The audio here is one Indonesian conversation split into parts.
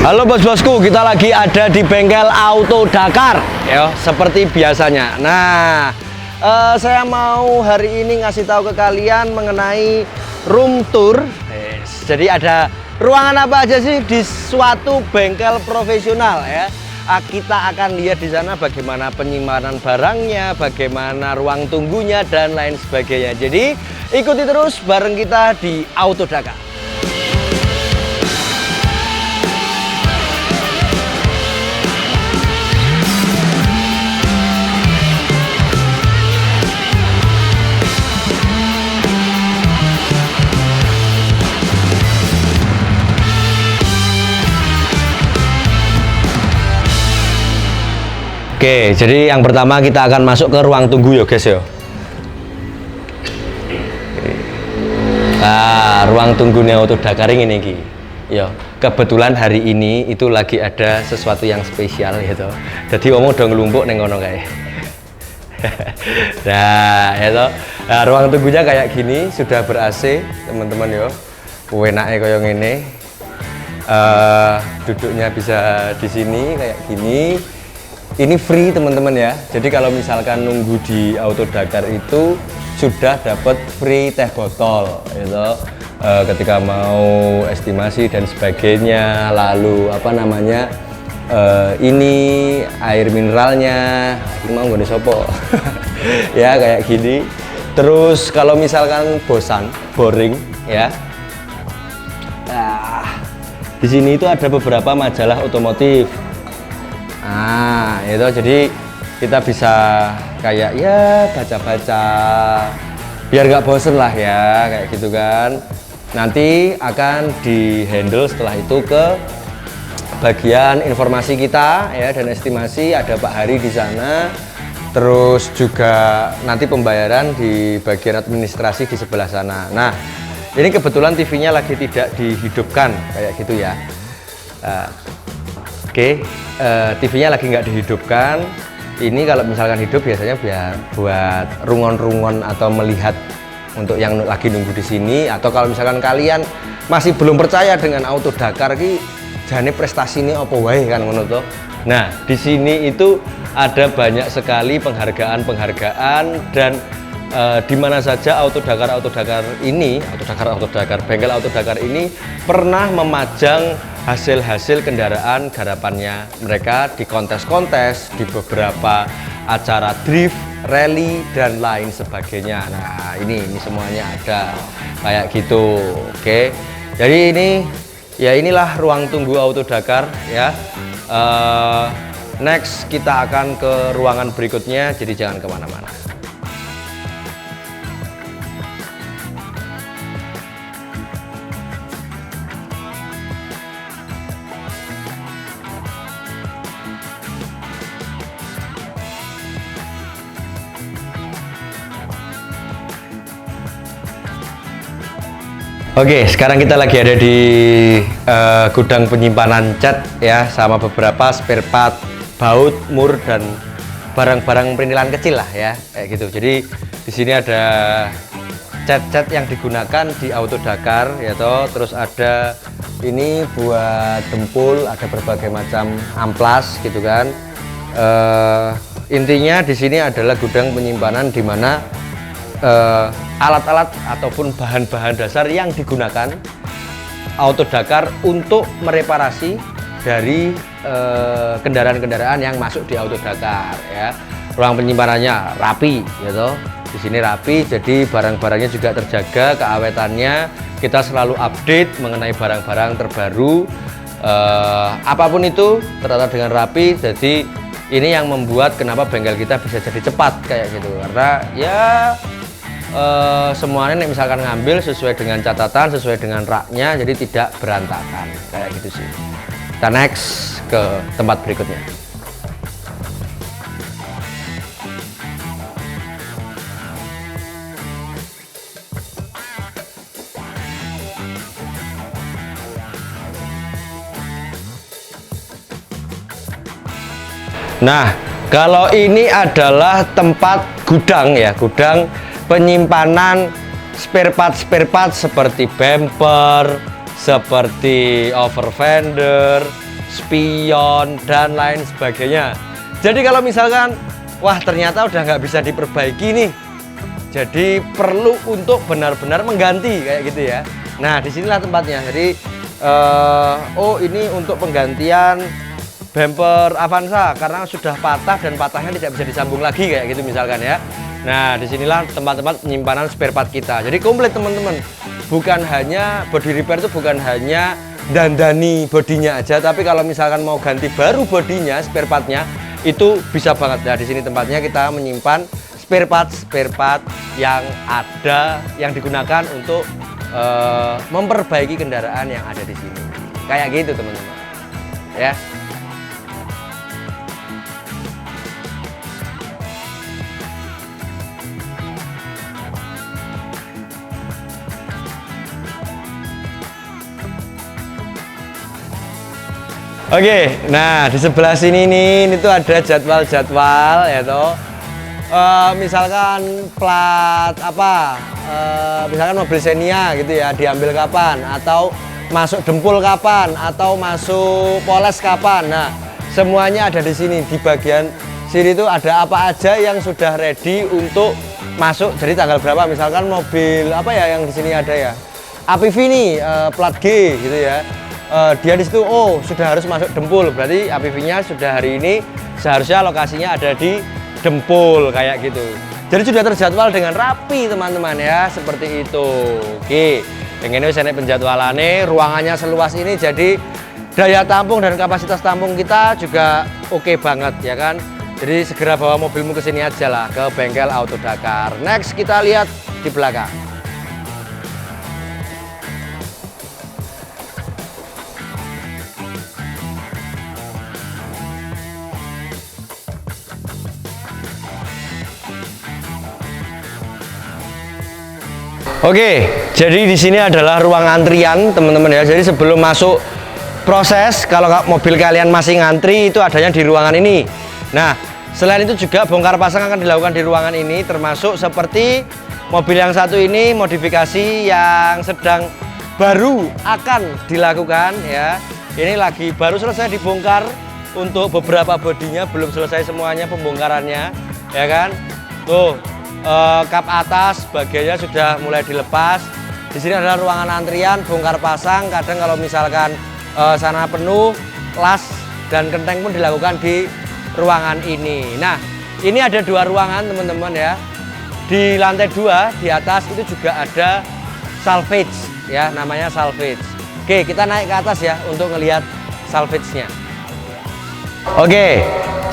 Halo bos-bosku, kita lagi ada di bengkel Auto Dakar ya, seperti biasanya. Nah, saya mau hari ini ngasih tahu ke kalian mengenai room tour. Jadi ada ruangan apa aja sih di suatu bengkel profesional ya. Kita akan lihat di sana bagaimana penyimpanan barangnya, bagaimana ruang tunggunya dan lain sebagainya. Jadi ikuti terus bareng kita di Auto Dakar. Oke, jadi yang pertama kita akan masuk ke ruang tunggu ya guys ya. Nah, ruang tunggunya Auto Dakar ini Ki. Ya, kebetulan hari ini itu lagi ada sesuatu yang spesial gitu. Jadi omong udah ngelumpuk neng kono kayak. Nah, ya toh. Nah, ruang tunggunya kayak gini, sudah ber-AC, teman-teman yo. Enake koyo ngene. Duduknya bisa di sini kayak gini. Ini free teman-teman ya. Jadi kalau misalkan nunggu di Auto Dakar itu sudah dapat free teh botol gitu. Ketika mau estimasi dan sebagainya, lalu apa namanya, ini air mineralnya, ini mau nggak disopo. Ya kayak gini. Terus kalau misalkan bosan, boring ya, di sini itu ada beberapa majalah otomotif. Nah, itu jadi kita bisa kayak ya baca-baca biar nggak bosen lah ya, kayak gitu kan. Nanti akan di handle setelah itu ke bagian informasi kita ya dan estimasi, ada Pak Hari di sana. Terus juga nanti pembayaran di bagian administrasi di sebelah sana. Nah, ini kebetulan TV-nya lagi tidak dihidupkan kayak gitu ya. Oke, TV-nya lagi nggak dihidupkan. Ini kalau misalkan hidup biasanya biar buat rungon-rungon atau melihat untuk yang lagi nunggu di sini. Atau kalau misalkan kalian masih belum percaya dengan Auto Dakar ki, jane prestasi ini apa wae kan menurut. Nah, di sini itu ada banyak sekali penghargaan-penghargaan dan di mana saja Auto Dakar ini, bengkel Auto Dakar ini pernah memajang hasil-hasil kendaraan garapannya mereka di kontes-kontes, di beberapa acara drift, rally dan lain sebagainya. Nah, ini semuanya ada kayak gitu. Oke. Jadi inilah ruang tunggu Auto Dakar ya. Next kita akan ke ruangan berikutnya, jadi jangan kemana-mana. Oke, sekarang kita lagi ada di gudang penyimpanan cat ya, sama beberapa spare part, baut, mur dan barang-barang perintilan kecil lah ya, kayak gitu. Jadi di sini ada cat-cat yang digunakan di Auto Dakar ya toh. Terus ada ini buat dempul, ada berbagai macam amplas gitu kan. Intinya di sini adalah gudang penyimpanan di mana alat-alat ataupun bahan-bahan dasar yang digunakan Auto Dakar untuk mereparasi dari kendaraan-kendaraan yang masuk di Auto Dakar ya. Ruang penyimpanannya rapi ya toh. Di sini rapi, jadi barang-barangnya juga terjaga keawetannya. Kita selalu update mengenai barang-barang terbaru. Apapun itu tertata dengan rapi. Jadi ini yang membuat kenapa bengkel kita bisa jadi cepat kayak gitu, karena ya semuanya misalkan ngambil sesuai dengan catatan, sesuai dengan raknya, jadi tidak berantakan kayak gitu sih. Kita next ke tempat berikutnya. Nah, kalau ini adalah tempat gudang ya, gudang penyimpanan spare part seperti bumper, seperti over fender, spion, dan lain sebagainya. Jadi kalau misalkan, wah ternyata udah nggak bisa diperbaiki nih, jadi perlu untuk benar-benar mengganti kayak gitu ya. Nah disinilah tempatnya. Jadi oh ini untuk penggantian bumper Avanza karena sudah patah dan patahnya tidak bisa disambung lagi kayak gitu misalkan ya. Nah disinilah tempat-tempat penyimpanan spare part kita. Jadi komplit teman-teman. Bukan hanya body repair itu bukan hanya dandani bodinya aja, tapi kalau misalkan mau ganti baru bodinya, spare partnya itu bisa banget. Nah di sini tempatnya kita menyimpan spare part yang ada, yang digunakan untuk memperbaiki kendaraan yang ada di sini. Kayak gitu teman-teman. Ya. Oke, nah di sebelah sini nih, ini tuh ada jadwal-jadwal ya toh. Misalkan plat apa, misalkan mobil Xenia gitu ya, diambil kapan, atau masuk dempul kapan, atau masuk poles kapan. Nah, semuanya ada di sini. Di bagian sini tuh ada apa aja yang sudah ready untuk masuk. Jadi tanggal berapa, misalkan mobil apa ya yang di sini ada ya, APV nih, plat G gitu ya. Dia di situ, oh sudah harus masuk dempul, berarti APV-nya sudah hari ini seharusnya lokasinya ada di dempul kayak gitu. Jadi sudah terjadwal dengan rapi teman-teman ya, seperti itu. Oke, yang ini saya penjadwalannya, ruangannya seluas ini, jadi daya tampung dan kapasitas tampung kita juga oke banget ya kan. Jadi segera bawa mobilmu ke sini aja lah, ke bengkel Auto Dakar. Next kita lihat di belakang. Oke, jadi di sini adalah ruang antrian teman-teman ya. Jadi sebelum masuk proses, kalau mobil kalian masih ngantri, itu adanya di ruangan ini. Nah, selain itu juga bongkar pasang akan dilakukan di ruangan ini, termasuk seperti mobil yang satu ini, modifikasi yang sedang baru akan dilakukan ya. Ini lagi baru selesai dibongkar untuk beberapa bodinya, belum selesai semuanya pembongkarannya ya kan. Tuh, kap atas bagiannya sudah mulai dilepas. Di sini adalah ruangan antrian, bongkar pasang. Kadang kalau misalkan sana penuh, las dan kenteng pun dilakukan di ruangan ini. Nah, ini ada dua ruangan teman-teman ya. Di lantai 2 di atas itu juga ada salvage ya, namanya salvage. Oke, kita naik ke atas ya untuk ngelihat salvage-nya. Oke,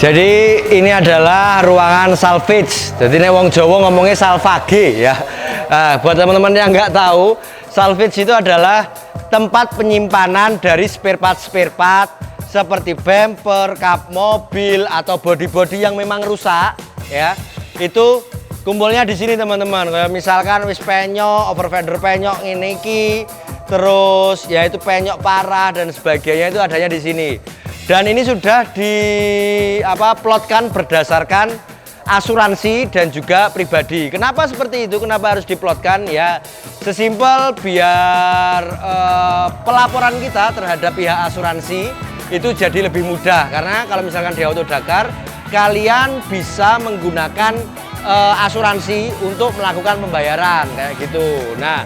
jadi ini adalah ruangan salvage. Jadi ini wong Jawa ngomongnya salvage ya. Nah, buat teman-teman yang nggak tahu, salvage itu adalah tempat penyimpanan dari spare part seperti bumper, kap mobil atau bodi-bodi yang memang rusak ya. Itu kumpulnya di sini teman-teman. Kayak misalkan wis penyok, overfender penyok ini ki, terus ya itu penyok parah dan sebagainya, itu adanya di sini. Dan ini sudah plotkan berdasarkan asuransi dan juga pribadi. Kenapa seperti itu? Kenapa harus diplotkan? Ya sesimpel biar pelaporan kita terhadap pihak asuransi itu jadi lebih mudah. Karena kalau misalkan di Auto Dakar, kalian bisa menggunakan asuransi untuk melakukan pembayaran kayak gitu. Nah,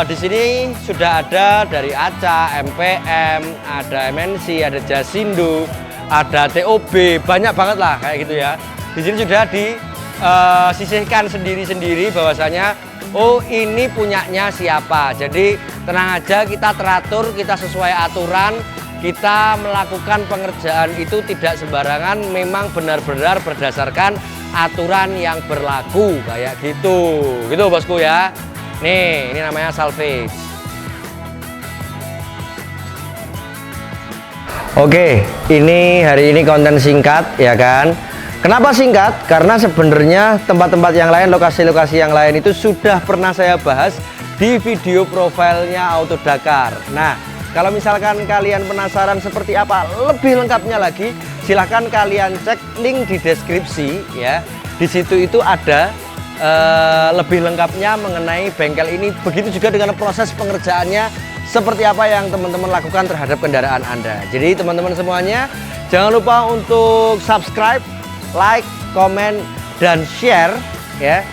di sini sudah ada dari ACA, MPM, ada MNC, ada Jasindo, ada TOB, banyak banget lah kayak gitu ya. Di sini sudah disisihkan sendiri-sendiri bahwasanya oh ini punyanya siapa. Jadi tenang aja, kita teratur, kita sesuai aturan, kita melakukan pengerjaan itu tidak sembarangan, memang benar-benar berdasarkan aturan yang berlaku kayak gitu. Gitu bosku ya. Nih, ini namanya salvage. Oke, ini hari ini konten singkat ya kan. Kenapa singkat? Karena sebenarnya tempat-tempat yang lain, lokasi-lokasi yang lain itu sudah pernah saya bahas di video profilnya Auto Dakar. Nah, kalau misalkan kalian penasaran seperti apa lebih lengkapnya lagi, silahkan kalian cek link di deskripsi ya. Di situ itu ada lebih lengkapnya mengenai bengkel ini. Begitu juga dengan proses pengerjaannya seperti apa yang teman-teman lakukan terhadap kendaraan Anda. Jadi teman-teman semuanya jangan lupa untuk subscribe, like, komen, dan share ya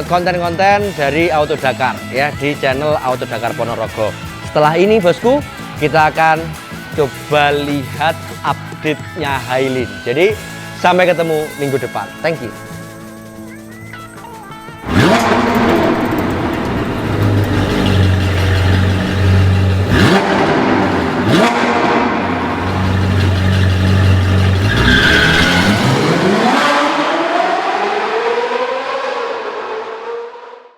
konten-konten dari Auto Dakar ya di channel Auto Dakar Ponorogo. Setelah ini bosku, kita akan coba lihat update-nya Hailin. Jadi sampai ketemu minggu depan. Thank you.